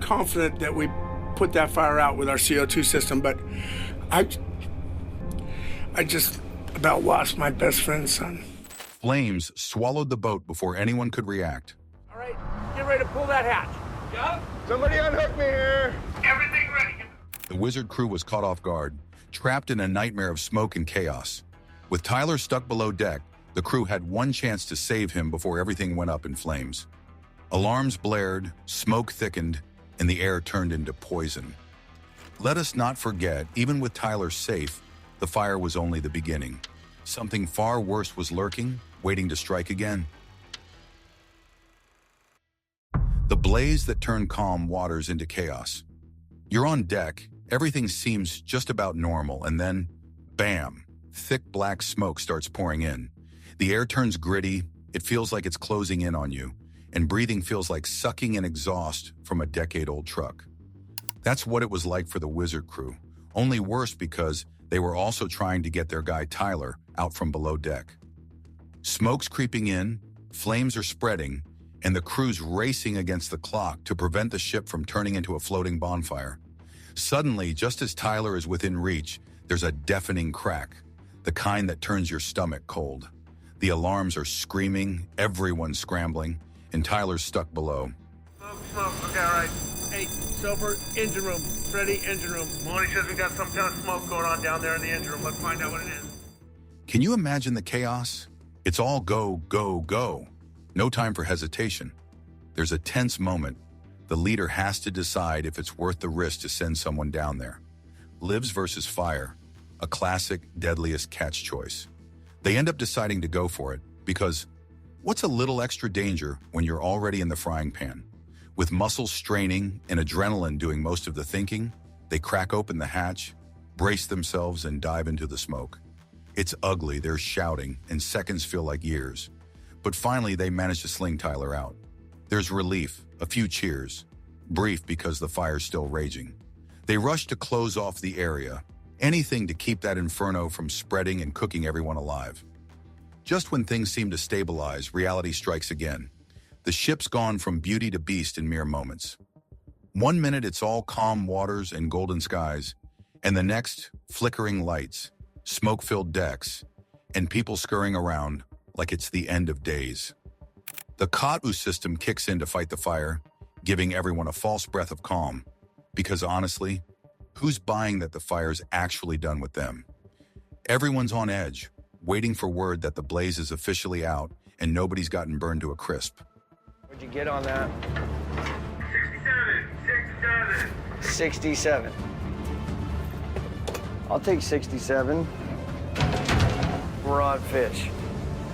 confident that we put that fire out with our CO2 system, but I just about lost my best friend's son. Flames swallowed the boat before anyone could react. All right, get ready to pull that hatch. Yeah? Somebody unhook me here. Everything ready. The Wizard crew was caught off guard, trapped in a nightmare of smoke and chaos. With Tyler stuck below deck, the crew had one chance to save him before everything went up in flames. Alarms blared, smoke thickened, and the air turned into poison. Let us not forget, even with Tyler safe, the fire was only the beginning. Something far worse was lurking, waiting to strike again. The blaze that turned calm waters into chaos. You're on deck, everything seems just about normal, and then, bam, thick black smoke starts pouring in. The air turns gritty, it feels like it's closing in on you, and breathing feels like sucking in exhaust from a decade-old truck. That's what it was like for the Wizard crew, only worse because they were also trying to get their guy Tyler out from below deck. Smoke's creeping in, flames are spreading, and the crew's racing against the clock to prevent the ship from turning into a floating bonfire. Suddenly, just as Tyler is within reach, there's a deafening crack, the kind that turns your stomach cold. The alarms are screaming, everyone's scrambling, and Tyler's stuck below. Smoke, okay, all right. Hey, Soper, engine room, Freddy, engine room. Maloney says we got some kind of smoke going on down there in the engine room. Let's find out what it is. Can you imagine the chaos? It's all go, go, go. No time for hesitation. There's a tense moment. The leader has to decide if it's worth the risk to send someone down there. Lives versus fire, a classic Deadliest catch choice. They end up deciding to go for it because what's a little extra danger when you're already in the frying pan? With muscles straining and adrenaline doing most of the thinking, they crack open the hatch, brace themselves, and dive into the smoke. It's ugly, they're shouting, and seconds feel like years. But finally, they manage to sling Tyler out. There's relief, a few cheers, brief because the fire's still raging. They rush to close off the area, anything to keep that inferno from spreading and cooking everyone alive. Just when things seem to stabilize, reality strikes again. The ship's gone from beauty to beast in mere moments. One minute it's all calm waters and golden skies, and the next, flickering lights, smoke-filled decks, and people scurrying around like it's the end of days. The COTU system kicks in to fight the fire, giving everyone a false breath of calm. Because honestly, who's buying that the fire's actually done with them? Everyone's on edge, waiting for word that the blaze is officially out and nobody's gotten burned to a crisp. What'd you get on that? 67. 67. I'll take 67. We're on fish.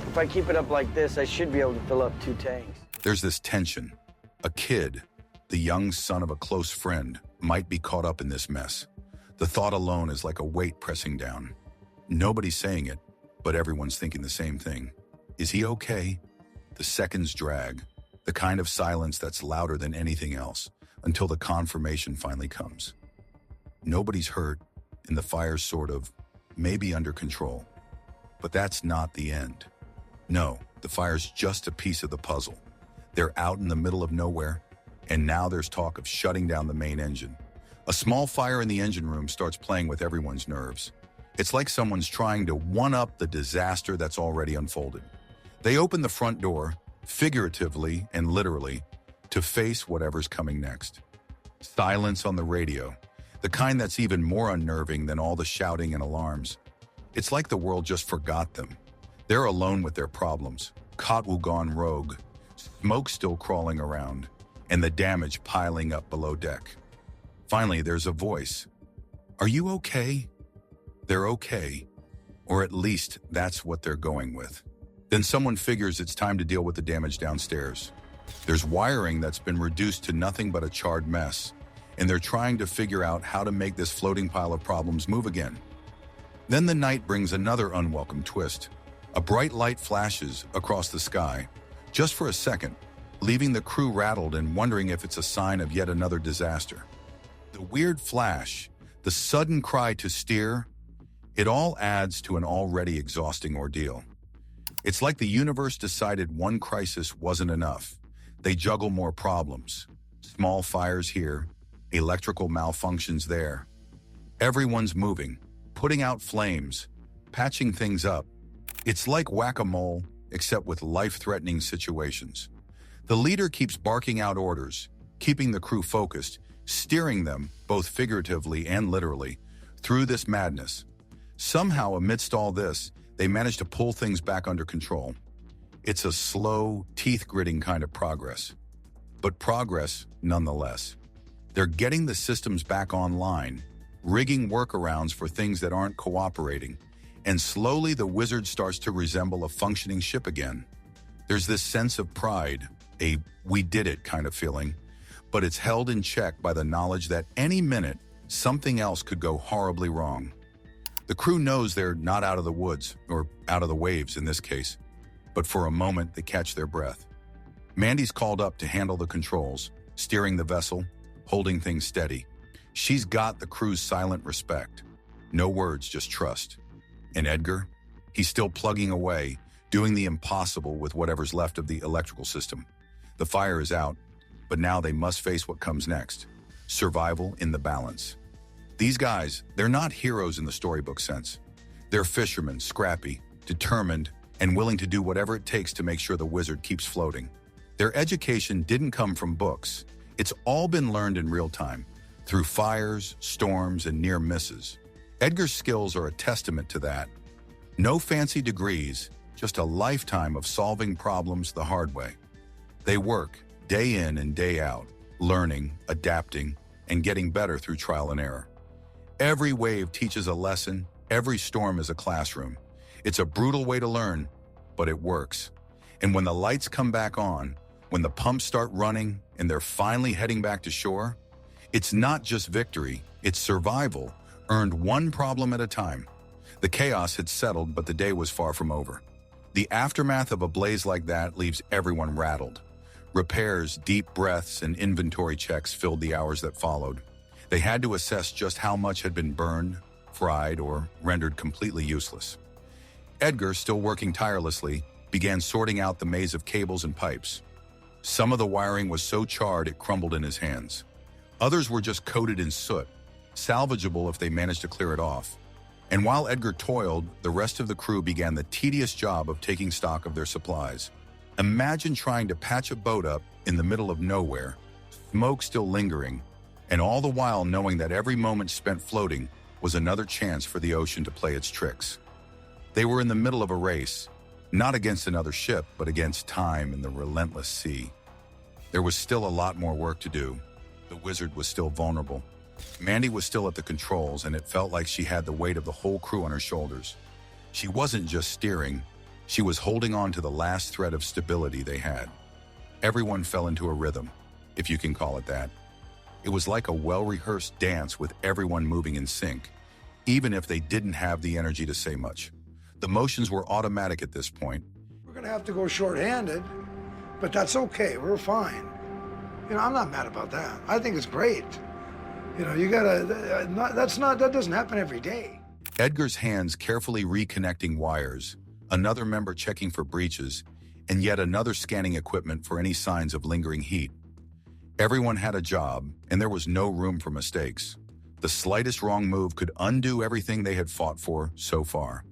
If I keep it up like this, I should be able to fill up 2 tanks. There's this tension. A kid, the young son of a close friend, might be caught up in this mess. The thought alone is like a weight pressing down. Nobody's saying it, but everyone's thinking the same thing. Is he okay? The seconds drag, the kind of silence that's louder than anything else, until the confirmation finally comes. Nobody's hurt, and the fire's sort of, maybe under control. But that's not the end. No, the fire's just a piece of the puzzle. They're out in the middle of nowhere, and now there's talk of shutting down the main engine. A small fire in the engine room starts playing with everyone's nerves. It's like someone's trying to one-up the disaster that's already unfolded. They open the front door, figuratively and literally, to face whatever's coming next. Silence on the radio, the kind that's even more unnerving than all the shouting and alarms. It's like the world just forgot them. They're alone with their problems, COTU gone rogue, smoke still crawling around, and the damage piling up below deck. Finally, there's a voice. Are you okay? They're okay, or at least that's what they're going with. Then someone figures it's time to deal with the damage downstairs. There's wiring that's been reduced to nothing but a charred mess, and they're trying to figure out how to make this floating pile of problems move again. Then the night brings another unwelcome twist. A bright light flashes across the sky, just for a second, leaving the crew rattled and wondering if it's a sign of yet another disaster. The weird flash, the sudden cry to steer, it all adds to an already exhausting ordeal. It's like the universe decided one crisis wasn't enough. They juggle more problems. Small fires here, electrical malfunctions there. Everyone's moving, putting out flames, patching things up. It's like whack-a-mole, except with life-threatening situations. The leader keeps barking out orders, keeping the crew focused, steering them, both figuratively and literally, through this madness. Somehow, amidst all this, they manage to pull things back under control. It's a slow, teeth-gritting kind of progress. But progress, nonetheless. They're getting the systems back online, rigging workarounds for things that aren't cooperating, and slowly the Wizard starts to resemble a functioning ship again. There's this sense of pride, a "we did it" kind of feeling, but it's held in check by the knowledge that any minute, something else could go horribly wrong. The crew knows they're not out of the woods, or out of the waves in this case, but for a moment they catch their breath. Mandy's called up to handle the controls, steering the vessel, holding things steady. She's got the crew's silent respect. No words, just trust. And Edgar? He's still plugging away, doing the impossible with whatever's left of the electrical system. The fire is out, but now they must face what comes next. Survival in the balance. These guys, they're not heroes in the storybook sense. They're fishermen, scrappy, determined, and willing to do whatever it takes to make sure the Wizard keeps floating. Their education didn't come from books. It's all been learned in real time, through fires, storms, and near misses. Edgar's skills are a testament to that. No fancy degrees, just a lifetime of solving problems the hard way. They work day in and day out, learning, adapting, and getting better through trial and error. Every wave teaches a lesson, every storm is a classroom. It's a brutal way to learn, but it works. And when the lights come back on, when the pumps start running and they're finally heading back to shore, it's not just victory, it's survival, earned one problem at a time. The chaos had settled, but the day was far from over. The aftermath of a blaze like that leaves everyone rattled. Repairs, deep breaths, and inventory checks filled the hours that followed. They had to assess just how much had been burned, fried, or rendered completely useless. Edgar, still working tirelessly, began sorting out the maze of cables and pipes. Some of the wiring was so charred it crumbled in his hands. Others were just coated in soot, salvageable if they managed to clear it off. And while Edgar toiled, the rest of the crew began the tedious job of taking stock of their supplies. Imagine trying to patch a boat up in the middle of nowhere, smoke still lingering, and all the while knowing that every moment spent floating was another chance for the ocean to play its tricks. They were in the middle of a race, not against another ship, but against time and the relentless sea. There was still a lot more work to do. The Wizard was still vulnerable. Mandy was still at the controls, and it felt like she had the weight of the whole crew on her shoulders. She wasn't just steering, she was holding on to the last thread of stability they had. Everyone fell into a rhythm, if you can call it that. It was like a well-rehearsed dance with everyone moving in sync, even if they didn't have the energy to say much. The motions were automatic at this point. We're gonna have to go short-handed, but that's okay, we're fine. I'm not mad about that. I think it's great. You gotta, that doesn't happen every day. Edgar's hands carefully reconnecting wires, another member checking for breaches, and yet another scanning equipment for any signs of lingering heat. Everyone had a job, and there was no room for mistakes. The slightest wrong move could undo everything they had fought for so far.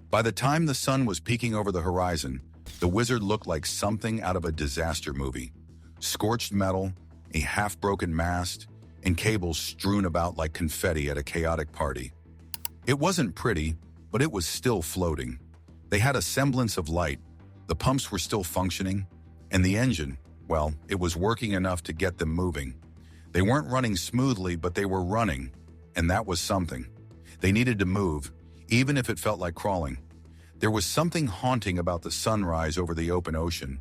By the time the sun was peeking over the horizon, the Wizard looked like something out of a disaster movie. Scorched metal, a half-broken mast, and cables strewn about like confetti at a chaotic party. It wasn't pretty, but it was still floating. They had a semblance of light, the pumps were still functioning, and the engine, well, it was working enough to get them moving. They weren't running smoothly, but they were running, and that was something. They needed to move, even if it felt like crawling. There was something haunting about the sunrise over the open ocean,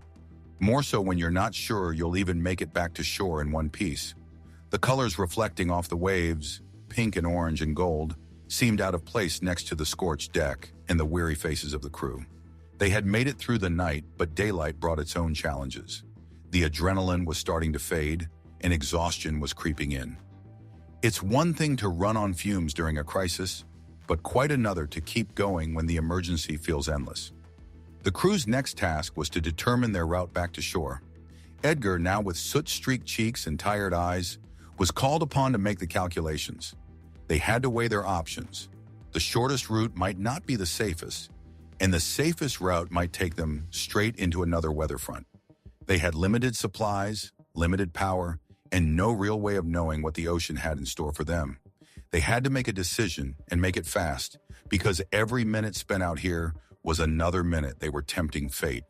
more so when you're not sure you'll even make it back to shore in one piece. The colors reflecting off the waves, pink and orange and gold, seemed out of place next to the scorched deck and the weary faces of the crew. They had made it through the night, but daylight brought its own challenges. The adrenaline was starting to fade, and exhaustion was creeping in. It's one thing to run on fumes during a crisis, but quite another to keep going when the emergency feels endless. The crew's next task was to determine their route back to shore. Edgar, now with soot-streaked cheeks and tired eyes, was called upon to make the calculations. They had to weigh their options. The shortest route might not be the safest, and the safest route might take them straight into another weather front. They had limited supplies, limited power, and no real way of knowing what the ocean had in store for them. They had to make a decision and make it fast, because every minute spent out here was another minute they were tempting fate.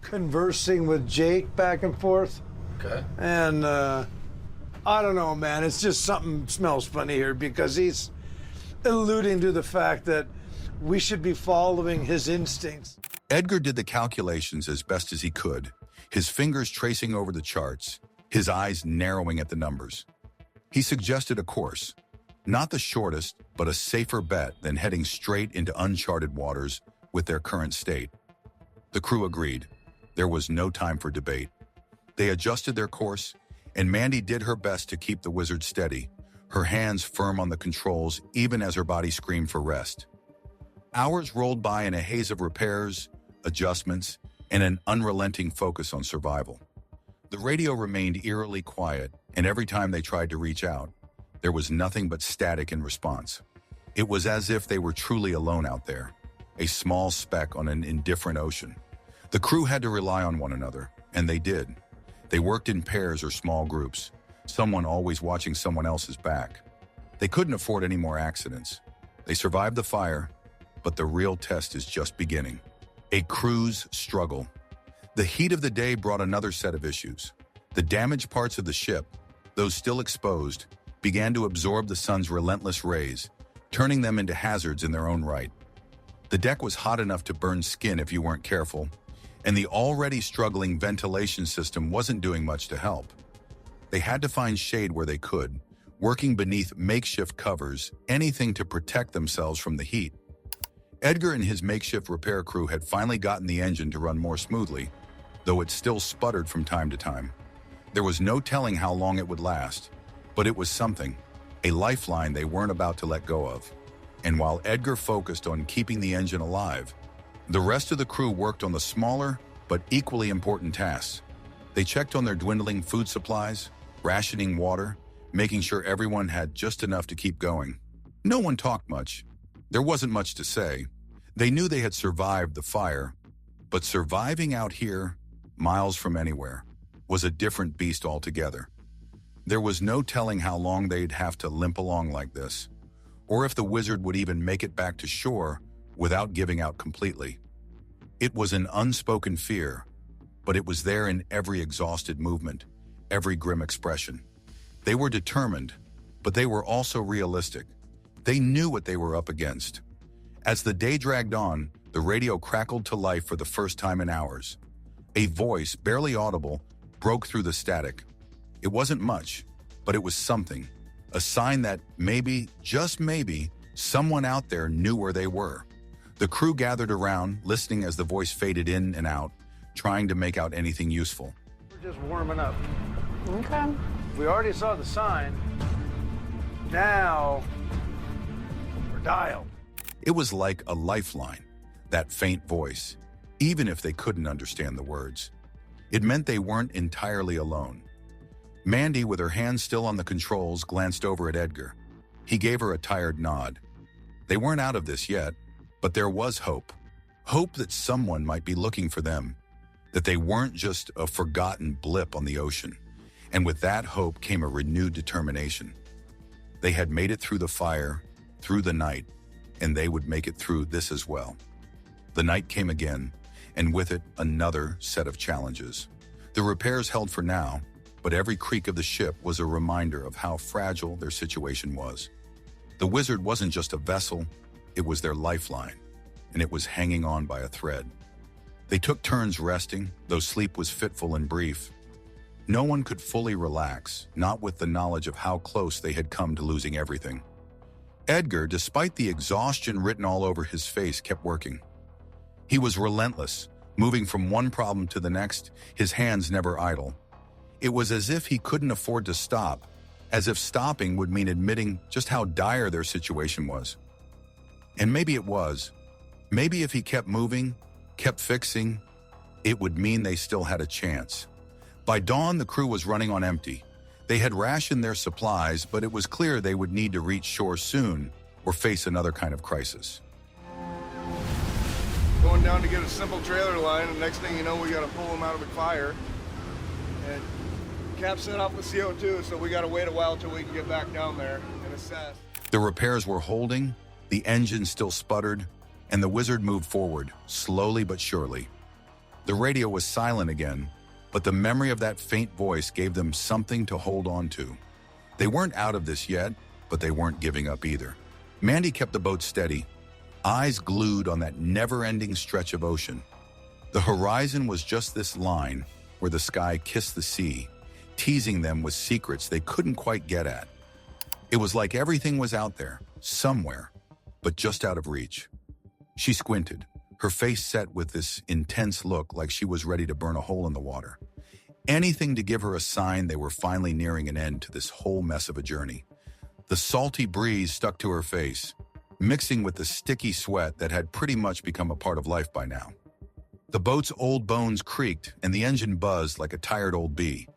Conversing with Jake back and forth. Okay. And I don't know, man. It's just something smells funny here because he's alluding to the fact that we should be following his instincts. Edgar did the calculations as best as he could, his fingers tracing over the charts, his eyes narrowing at the numbers. He suggested a course, not the shortest, but a safer bet than heading straight into uncharted waters with their current state. The crew agreed. There was no time for debate. They adjusted their course, and Mandy did her best to keep the Wizard steady, her hands firm on the controls even as her body screamed for rest. Hours rolled by in a haze of repairs, adjustments, and an unrelenting focus on survival. The radio remained eerily quiet, and every time they tried to reach out, there was nothing but static in response. It was as if they were truly alone out there, a small speck on an indifferent ocean. The crew had to rely on one another, and they did. They worked in pairs or small groups, someone always watching someone else's back. They couldn't afford any more accidents. They survived the fire, but the real test is just beginning. A crew's struggle. The heat of the day brought another set of issues. The damaged parts of the ship, those still exposed, began to absorb the sun's relentless rays, turning them into hazards in their own right. The deck was hot enough to burn skin if you weren't careful, and the already struggling ventilation system wasn't doing much to help. They had to find shade where they could, working beneath makeshift covers, anything to protect themselves from the heat. Edgar and his makeshift repair crew had finally gotten the engine to run more smoothly, though it still sputtered from time to time. There was no telling how long it would last, but it was something, a lifeline they weren't about to let go of. And while Edgar focused on keeping the engine alive, the rest of the crew worked on the smaller but equally important tasks. They checked on their dwindling food supplies, rationing water, making sure everyone had just enough to keep going. No one talked much. There wasn't much to say. They knew they had survived the fire, but surviving out here, miles from anywhere, was a different beast altogether. There was no telling how long they'd have to limp along like this, or if the Wizard would even make it back to shore without giving out completely. It was an unspoken fear, but it was there in every exhausted movement, every grim expression. They were determined, but they were also realistic. They knew what they were up against. As the day dragged on, the radio crackled to life for the first time in hours. A voice, barely audible, broke through the static. It wasn't much, but it was something, a sign that maybe, just maybe, someone out there knew where they were. The crew gathered around, listening as the voice faded in and out, trying to make out anything useful. We're just warming up. Okay. We already saw the sign. Now, we're dialed. It was like a lifeline, that faint voice, even if they couldn't understand the words. It meant they weren't entirely alone. Mandy, with her hands still on the controls, glanced over at Edgar. He gave her a tired nod. They weren't out of this yet, but there was hope. Hope that someone might be looking for them, that they weren't just a forgotten blip on the ocean. And with that hope came a renewed determination. They had made it through the fire, through the night, and they would make it through this as well. The night came again, and with it, another set of challenges. The repairs held for now, but every creak of the ship was a reminder of how fragile their situation was. The Wizard wasn't just a vessel, it was their lifeline, and it was hanging on by a thread. They took turns resting, though sleep was fitful and brief. No one could fully relax, not with the knowledge of how close they had come to losing everything. Edgar, despite the exhaustion written all over his face, kept working. He was relentless, moving from one problem to the next, his hands never idle. It was as if he couldn't afford to stop, as if stopping would mean admitting just how dire their situation was. And maybe it was. Maybe if he kept moving, kept fixing, it would mean they still had a chance. By dawn, the crew was running on empty. They had rationed their supplies, but it was clear they would need to reach shore soon or face another kind of crisis. Going down to get a simple trailer line, and next thing you know, we got to pull them out of the fire. And Cap set off the CO2, so we got to wait a while till we can get back down there and assess. The repairs were holding, the engine still sputtered, and the Wizard moved forward, slowly but surely. The radio was silent again, but the memory of that faint voice gave them something to hold on to. They weren't out of this yet, but they weren't giving up either. Mandy kept the boat steady, eyes glued on that never-ending stretch of ocean. The horizon was just this line where the sky kissed the sea, teasing them with secrets they couldn't quite get at. It was like everything was out there, somewhere, but just out of reach. She squinted, her face set with this intense look like she was ready to burn a hole in the water. Anything to give her a sign they were finally nearing an end to this whole mess of a journey. The salty breeze stuck to her face, mixing with the sticky sweat that had pretty much become a part of life by now. The boat's old bones creaked and the engine buzzed like a tired old bee.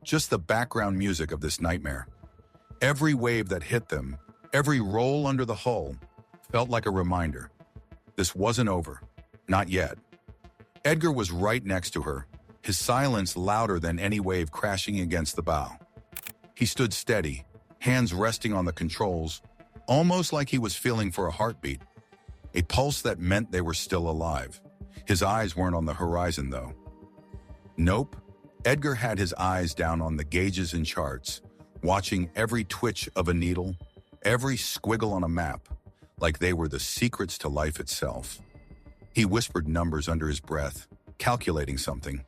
Just the background music of this nightmare. Every wave that hit them, every roll under the hull, felt like a reminder. This wasn't over. Not yet. Edgar was right next to her, his silence louder than any wave crashing against the bow. He stood steady, hands resting on the controls, almost like he was feeling for a heartbeat, a pulse that meant they were still alive. His eyes weren't on the horizon, though. Nope. Edgar had his eyes down on the gauges and charts, watching every twitch of a needle, every squiggle on a map, like they were the secrets to life itself. He whispered numbers under his breath, calculating something,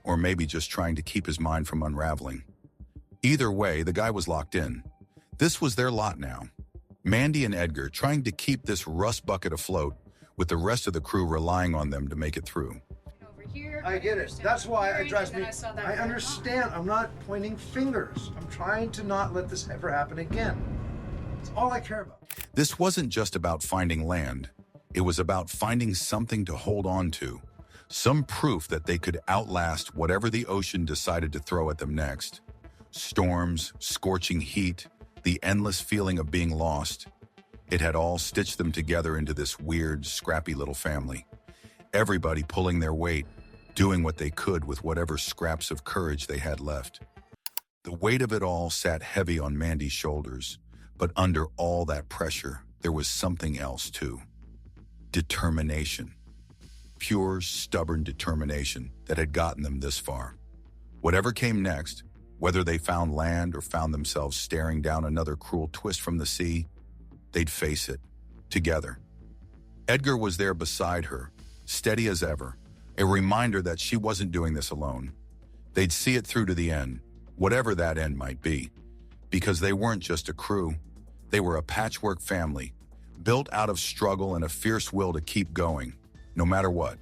or maybe just trying to keep his mind from unraveling. Either way, the guy was locked in. This was their lot now. Mandy and Edgar trying to keep this rust bucket afloat, with the rest of the crew relying on them to make it through. I get it. That's why it drives me. I understand. I'm not pointing fingers. I'm trying to not let this ever happen again. It's all I care about. This wasn't just about finding land. It was about finding something to hold on to, some proof that they could outlast whatever the ocean decided to throw at them next. Storms, scorching heat, the endless feeling of being lost. It had all stitched them together into this weird, scrappy little family. Everybody pulling their weight, doing what they could with whatever scraps of courage they had left. The weight of it all sat heavy on Mandy's shoulders, but under all that pressure, there was something else too. Determination. Pure, stubborn determination that had gotten them this far. Whatever came next, whether they found land or found themselves staring down another cruel twist from the sea, they'd face it, together. Edgar was there beside her, steady as ever, a reminder that she wasn't doing this alone. They'd see it through to the end, whatever that end might be, because they weren't just a crew. They were a patchwork family, built out of struggle and a fierce will to keep going, no matter what.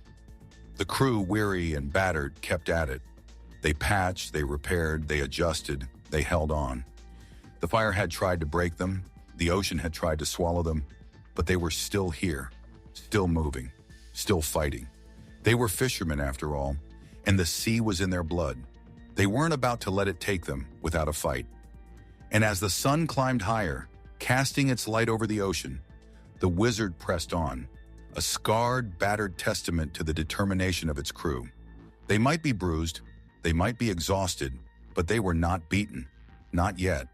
The crew, weary and battered, kept at it. They patched, they repaired, they adjusted, they held on. The fire had tried to break them, the ocean had tried to swallow them, but they were still here, still moving, still fighting. They were fishermen after all, and the sea was in their blood. They weren't about to let it take them without a fight. And as the sun climbed higher, casting its light over the ocean, the Wizard pressed on, a scarred, battered testament to the determination of its crew. They might be bruised, they might be exhausted, but they were not beaten. Not yet.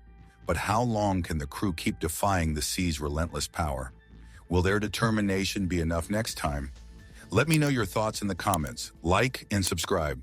But how long can the crew keep defying the sea's relentless power? Will their determination be enough next time? Let me know your thoughts in the comments. Like and subscribe.